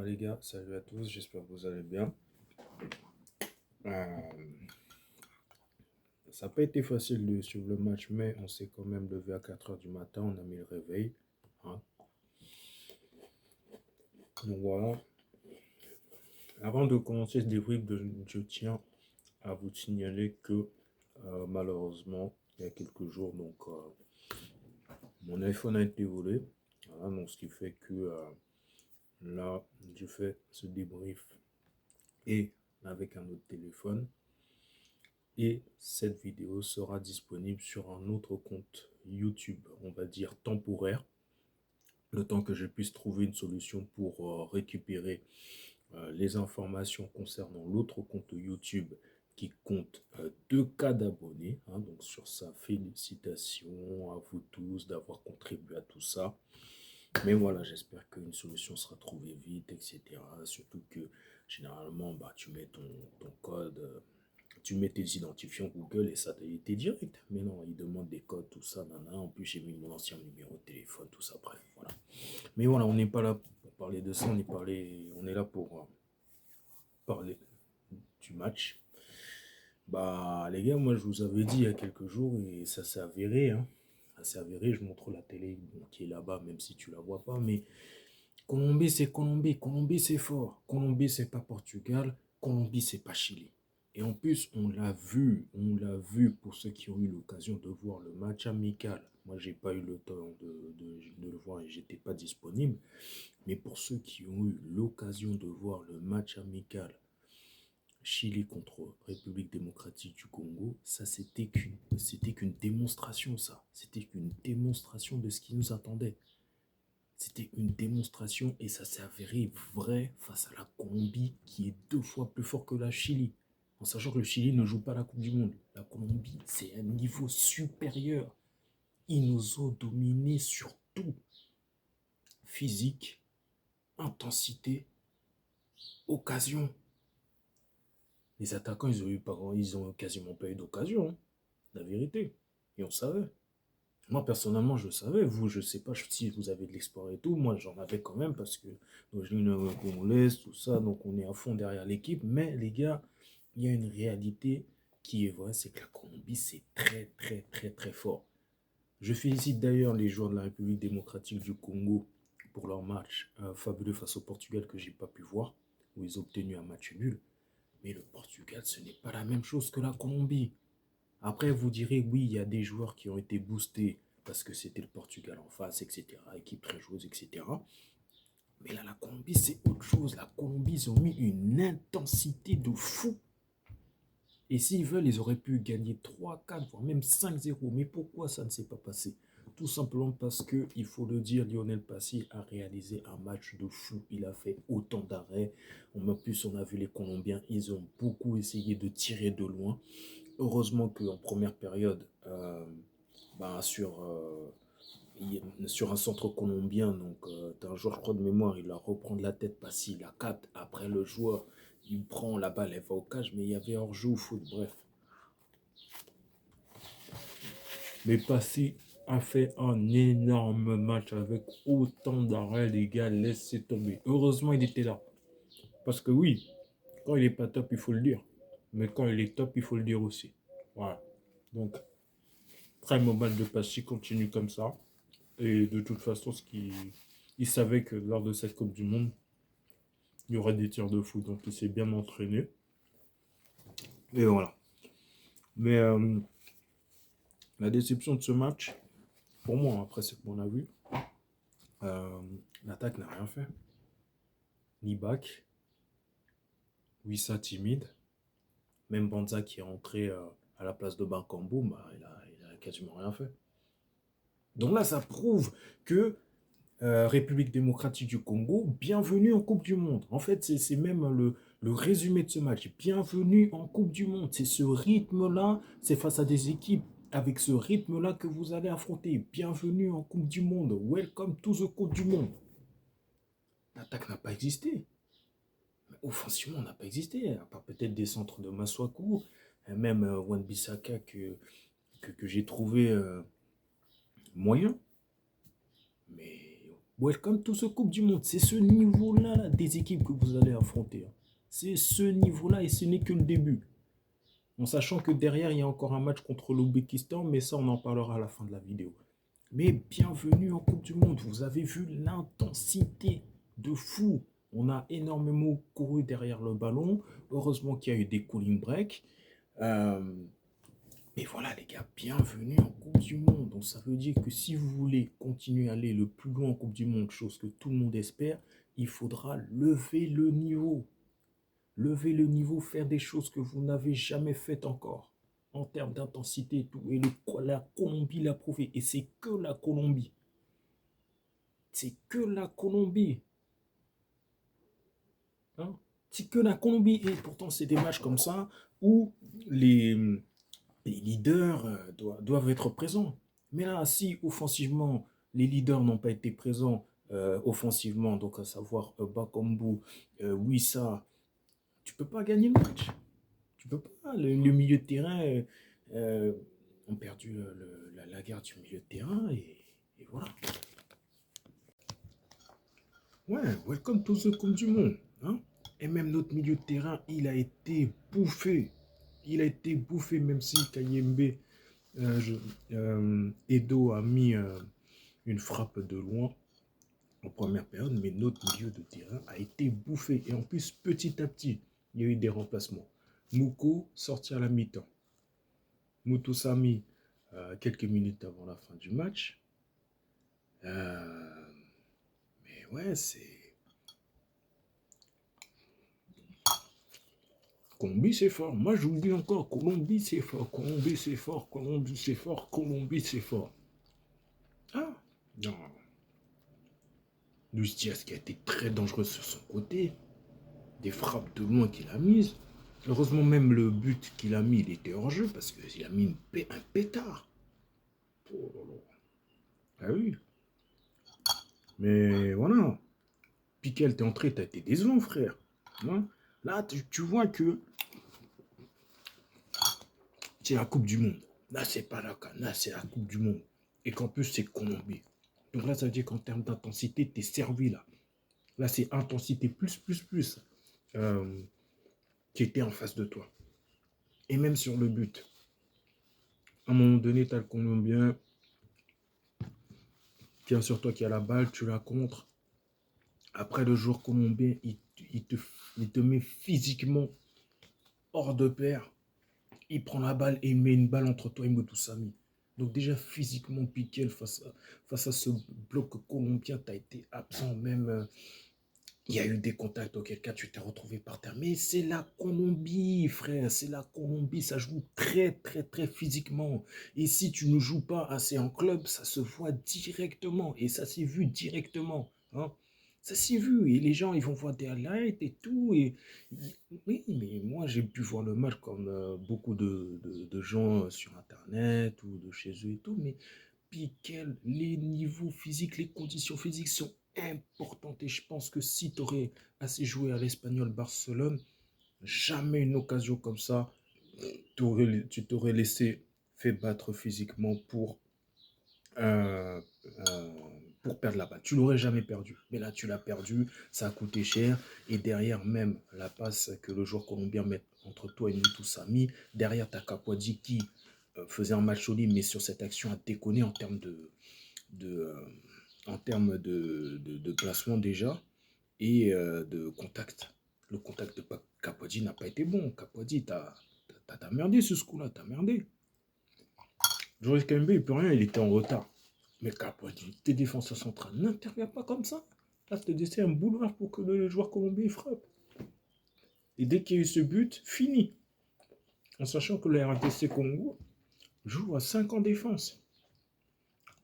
Les gars, salut à tous, j'espère que vous allez bien. Euh, Ça n'a pas été facile de suivre le match, mais on s'est quand même levé à 4 heures du matin, on a mis le réveil, hein. Donc voilà, avant de commencer ce débrief, je tiens à vous signaler que malheureusement, il y a quelques jours, mon iPhone a été volé. Voilà, donc ce qui fait que là, je fais ce débrief et avec un autre téléphone. Et cette vidéo sera disponible sur un autre compte YouTube, on va dire temporaire, le temps que je puisse trouver une solution pour récupérer les informations concernant l'autre compte YouTube qui compte 2K d'abonnés, hein. Donc sur ça, félicitations à vous tous d'avoir contribué à tout ça. Mais voilà, j'espère qu'une solution sera trouvée vite, etc. Surtout que généralement, tu mets ton code, tu mets tes identifiants Google et ça t'a été direct. Mais non, il demande des codes, tout ça, nana. En plus, j'ai mis mon ancien numéro de téléphone, tout ça, bref, voilà. Mais voilà, on n'est pas là pour parler de ça, on est là pour parler du match. Les gars, moi, je vous avais dit il y a quelques jours et ça s'est avéré, hein. Ça s'est avéré, je montre la télé qui est là-bas, même si tu la vois pas, mais Colombie, c'est Colombie. Colombie, c'est fort. Colombie, c'est pas Portugal. Colombie, c'est pas Chili. Et en plus, on l'a vu pour ceux qui ont eu l'occasion de voir le match amical. Moi, j'ai pas eu le temps de le voir et j'étais pas disponible. Mais pour ceux qui ont eu l'occasion de voir le match amical Chili contre République démocratique du Congo, ça c'était qu'une démonstration, ça. C'était qu'une démonstration de ce qui nous attendait. C'était une démonstration et ça s'est avéré vrai face à la Colombie qui est 2 fois plus fort que la Chili. En sachant que le Chili ne joue pas la Coupe du Monde. La Colombie, c'est un niveau supérieur. Ils nous ont dominés sur tout. Physique, intensité, occasion. Les attaquants, ils ont quasiment pas eu d'occasion, hein, la vérité. Et on savait. Moi, personnellement, je le savais. Vous, je ne sais pas si vous avez de l'espoir et tout. Moi, j'en avais quand même parce que d'origine congolaise, tout ça. Donc, on est à fond derrière l'équipe. Mais, les gars, il y a une réalité qui est vraie. C'est que la Colombie, c'est très, très, très, très fort. Je félicite d'ailleurs les joueurs de la République démocratique du Congo pour leur match fabuleux face au Portugal que j'ai pas pu voir, où ils ont obtenu un match nul. Mais le Portugal, ce n'est pas la même chose que la Colombie. Après, vous direz, oui, il y a des joueurs qui ont été boostés parce que c'était le Portugal en face, etc. Équipe très joueuse, etc. Mais là, la Colombie, c'est autre chose. La Colombie, ils ont mis une intensité de fou. Et s'ils veulent, ils auraient pu gagner 3, 4, voire même 5-0. Mais pourquoi ça ne s'est pas passé? Tout simplement parce que, il faut le dire, Lionel Messi a réalisé un match de fou. Il a fait autant d'arrêts. En plus, on a vu les Colombiens, ils ont beaucoup essayé de tirer de loin. Heureusement qu'en première période, sur un centre colombien, donc t'as un joueur, je crois de mémoire, il la reprend de la tête, parce qu'il la capte. Après, le joueur, il prend la balle, elle va au cage, mais il y avait hors-jeu au foot, bref. Mais Passy a fait un énorme match avec autant d'arrêts, les gars, laissez tomber. Heureusement, il était là. Parce que oui, quand il est pas top, il faut le dire. Mais quand il est top, il faut le dire aussi. Voilà. Donc, très mobile de Passy continue comme ça. Et de toute façon, il savait que lors de cette Coupe du Monde, il y aurait des tirs de fou. Donc, il s'est bien entraîné. Et voilà. Mais la déception de ce match, pour moi, après ce qu'on a vu, euh, l'attaque n'a rien fait. Ni back, Wissa timide, même Banza qui est rentré à la place de Bakambu, il a quasiment rien fait. Donc là, ça prouve que République démocratique du Congo, bienvenue en Coupe du Monde. En fait, c'est même le résumé de ce match. Bienvenue en Coupe du Monde. C'est ce rythme-là, c'est face à des équipes avec ce rythme-là que vous allez affronter. Bienvenue en Coupe du Monde. Welcome to the Coupe du Monde. L'attaque n'a pas existé. Offensivement, on n'a pas existé, à part peut-être des centres de Masuaku, même Wan-Bissaka que j'ai trouvé moyen. Mais welcome to ce Coupe du Monde. C'est ce niveau-là là, des équipes que vous allez affronter. C'est ce niveau-là et ce n'est que le début. En sachant que derrière, il y a encore un match contre l'Ouzbékistan, mais ça, on en parlera à la fin de la vidéo. Mais bienvenue en Coupe du Monde. Vous avez vu l'intensité de fou. On a énormément couru derrière le ballon. Heureusement qu'il y a eu des cooling breaks. Mais voilà les gars, bienvenue en Coupe du Monde. Donc ça veut dire que si vous voulez continuer à aller le plus loin en Coupe du Monde, chose que tout le monde espère, il faudra lever le niveau. Lever le niveau, faire des choses que vous n'avez jamais faites encore. En termes d'intensité et tout. Et la Colombie l'a prouvé. Et c'est que la Colombie. C'est que la Colombie. Hein? C'est que la Colombie. Et pourtant, c'est des matchs comme ça où les leaders doivent être présents. Mais là, si offensivement, les leaders n'ont pas été présents offensivement, donc à savoir Bakambu, Wissa, tu peux pas gagner le match. Tu peux pas. Le milieu de terrain ont perdu la guerre du milieu de terrain et voilà. Ouais, welcome to the Coupe du Monde. Hein? Et même notre milieu de terrain, il a été bouffé. Il a été bouffé, même si Kayembe Edo a mis une frappe de loin en première période, mais notre milieu de terrain a été bouffé. Et en plus, petit à petit, il y a eu des remplacements. Mouko sorti à la mi-temps. Mutusami quelques minutes avant la fin du match. Mais ouais, c'est... Colombie, c'est fort. Moi, je vous le dis encore, Colombie, c'est fort. Colombie, c'est fort. Colombie, c'est fort. Colombie, c'est fort. Ah, non. Luis Diaz qui a été très dangereux sur son côté. Des frappes de loin qu'il a mises. Heureusement, même le but qu'il a mis, il était hors jeu parce qu'il a mis un pétard. Oh là là. Ah oui. Mais voilà. Piquel, t'es entré, t'as été décevant, frère. Hein? Là, tu vois que c'est la Coupe du Monde. Là, c'est pas la CAN. Là, c'est la Coupe du Monde. Et qu'en plus, c'est Colombie. Donc là, ça veut dire qu'en termes d'intensité, t'es servi, là. Là, c'est intensité plus, qui était en face de toi. Et même sur le but. À un moment donné, tu as le Colombien qui vient sur toi, qui a la balle, tu la contres. Après, le joueur colombien, il te met physiquement hors de pair. Il prend la balle et il met une balle entre toi et Mutusami. Donc déjà, physiquement, Piquel, face à ce bloc colombien, tu as été absent même... il y a eu des contacts, auquel cas tu t'es retrouvé par terre. Mais c'est la Colombie, frère. C'est la Colombie. Ça joue très, très, très physiquement. Et si tu ne joues pas assez en club, ça se voit directement. Et ça s'est vu directement. Hein. Ça s'est vu. Et les gens, ils vont voir des highlights et tout. Et oui, mais moi, j'ai pu voir le match comme beaucoup de gens sur Internet ou de chez eux et tout. Mais Piquel, les niveaux physiques, les conditions physiques sont importantes. Et je pense que si tu aurais assez joué à l'Espagnol Barcelone, jamais une occasion comme ça, tu t'aurais laissé fait battre physiquement euh, pour perdre la balle. Tu l'aurais jamais perdu. Mais là, tu l'as perdu, ça a coûté cher. Et derrière même la passe que le joueur colombien met entre toi et Mutusami, derrière ta Capoadi qui faisait un match solide, mais sur cette action a déconné en termes de placement déjà et de contact. Le contact de Capoadi n'a pas été bon. Capoadi, t'as merdé ce coup-là, t'as merdé. Joris Kembe, il peut rien, il était en retard. Mais Capoadi, tes défenseurs centrales, n'interviennent pas comme ça. Là, te laisser un boulevard pour que le joueur colombien frappe. Et dès qu'il y a eu ce but, fini. En sachant que le RDC Congo joue à 5 en défense.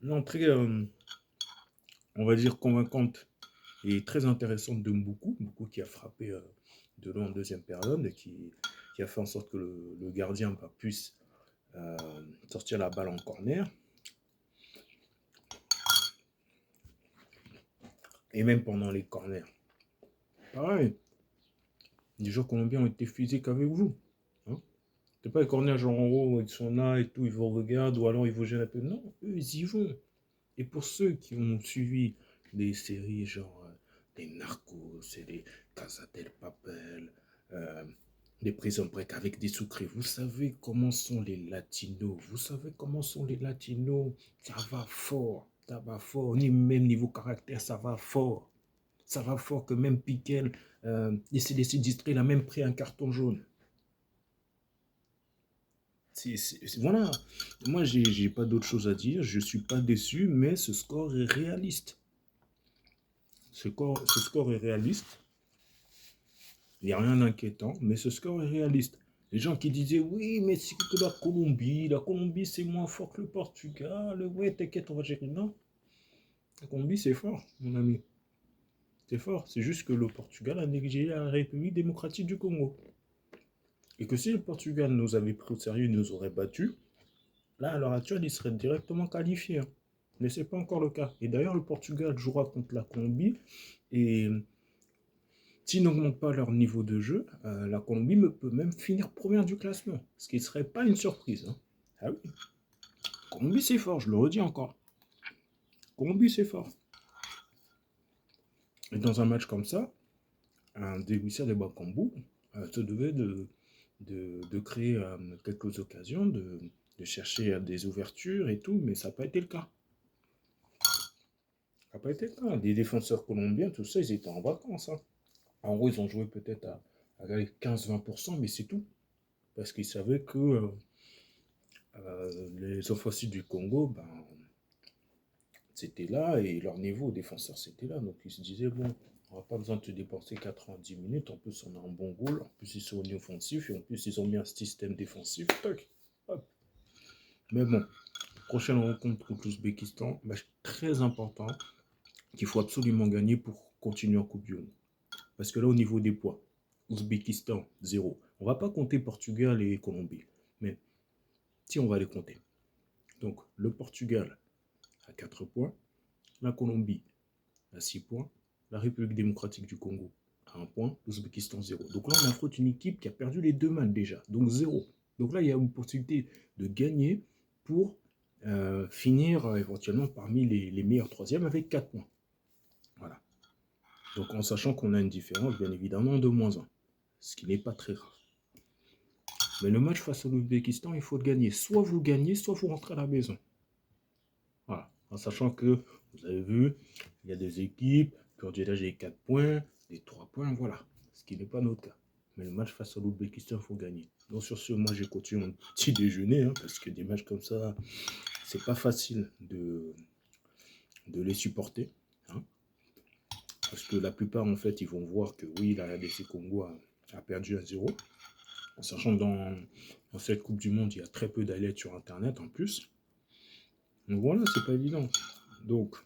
L'entrée, on va dire, convaincante et très intéressante de Mboukou. Mboukou qui a frappé de loin en deuxième période et qui a fait en sorte que le gardien puisse sortir la balle en corner. Et même pendant les corners. Pareil. Les joueurs colombiens ont été physiques avec vous. Hein? C'est pas les corners genre en haut, ils sont là et tout, ils vous regardent ou alors ils vous gênent un peu. Non, eux, ils y vont. Et pour ceux qui ont suivi des séries genre des Narcos, et des Casa del Papel, euh, des Prison Break avec des sucrés. Vous savez comment sont les Latinos. Vous savez comment sont les Latinos. Ça va fort. Ça va fort. Ni même niveau caractère, ça va fort. Ça va fort que même Piquel, il s'est laissé distraire, il a même pris un carton jaune. Voilà. Moi, j'ai pas d'autre chose à dire. Je suis pas déçu, mais ce score est réaliste. Ce score est réaliste. Il n'y a rien d'inquiétant, mais ce score est réaliste. Les gens qui disaient, oui, mais c'est que la Colombie c'est moins fort que le Portugal, ouais, t'inquiète, on va gérer. Non, la Colombie c'est fort, mon ami. C'est fort, c'est juste que le Portugal a négligé la République démocratique du Congo. Et que si le Portugal nous avait pris au sérieux, il nous aurait battus, là, à l'heure actuelle, il serait directement qualifié, hein. Mais ce n'est pas encore le cas. Et d'ailleurs, le Portugal jouera contre la Colombie. Et s'ils n'augmentent pas leur niveau de jeu, la Colombie peut même finir première du classement. Ce qui ne serait pas une surprise, hein. Ah oui. Colombie, c'est fort, je le redis encore. Colombie, c'est fort. Et dans un match comme ça, un déguiseur de Bakambu se devait de créer quelques occasions, de chercher des ouvertures et tout, mais ça n'a pas été le cas. Ça n'a pas été le cas. Des défenseurs colombiens, tout ça, ils étaient en vacances, hein. En gros, ils ont joué peut-être à 15-20%, mais c'est tout. Parce qu'ils savaient que les offensives du Congo, ben, c'était là, et leur niveau défenseur, c'était là. Donc ils se disaient, bon, on n'a pas besoin de te dépenser 90 minutes. En plus, on a un bon goal. En plus, ils sont offensifs. Et en plus, ils ont mis un système défensif. Tac, hop. Mais bon, prochaine rencontre contre l'Ouzbékistan, match très important qu'il faut absolument gagner pour continuer en Coupe du Monde. Parce que là, au niveau des poids, Ouzbékistan, 0. On ne va pas compter Portugal et Colombie. Mais si on va les compter. Donc, le Portugal à 4 points, la Colombie à 6 points, la République démocratique du Congo à 1 point, l'Ouzbékistan 0. Donc là, on affronte une équipe qui a perdu les 2 matchs déjà, donc 0. Donc là, il y a une possibilité de gagner pour finir éventuellement parmi les meilleurs troisièmes avec 4 points. Voilà. Donc en sachant qu'on a une différence, bien évidemment, de -1, ce qui n'est pas très rare. Mais le match face à l'Ouzbékistan, il faut le gagner. Soit vous gagnez, soit vous rentrez à la maison. Voilà. En sachant que, vous avez vu, il y a des équipes qui ont déjà les 4 points, les 3 points, voilà. Ce qui n'est pas notre cas. Mais le match face à l'Ouzbékistan, il faut gagner. Donc sur ce, moi j'ai continué mon petit déjeuner, hein, parce que des matchs comme ça, c'est pas facile de les supporter. Hein, parce que la plupart, en fait, ils vont voir que oui, la RDC Congo a perdu 1-0. En sachant que dans cette Coupe du Monde, il y a très peu d'alerte sur Internet en plus. Donc voilà, c'est pas évident. Donc,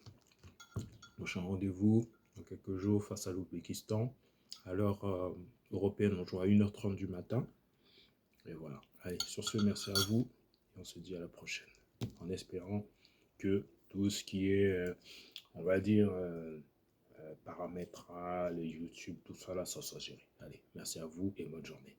prochain rendez-vous dans quelques jours face à l'Ouzbékistan. À l'heure européenne, on joue à 1h30 du matin. Et voilà. Allez, sur ce, merci à vous. Et on se dit à la prochaine. En espérant que tout ce qui est, on va dire, paramétral, YouTube, tout ça là, ça soit géré. Allez, merci à vous et bonne journée.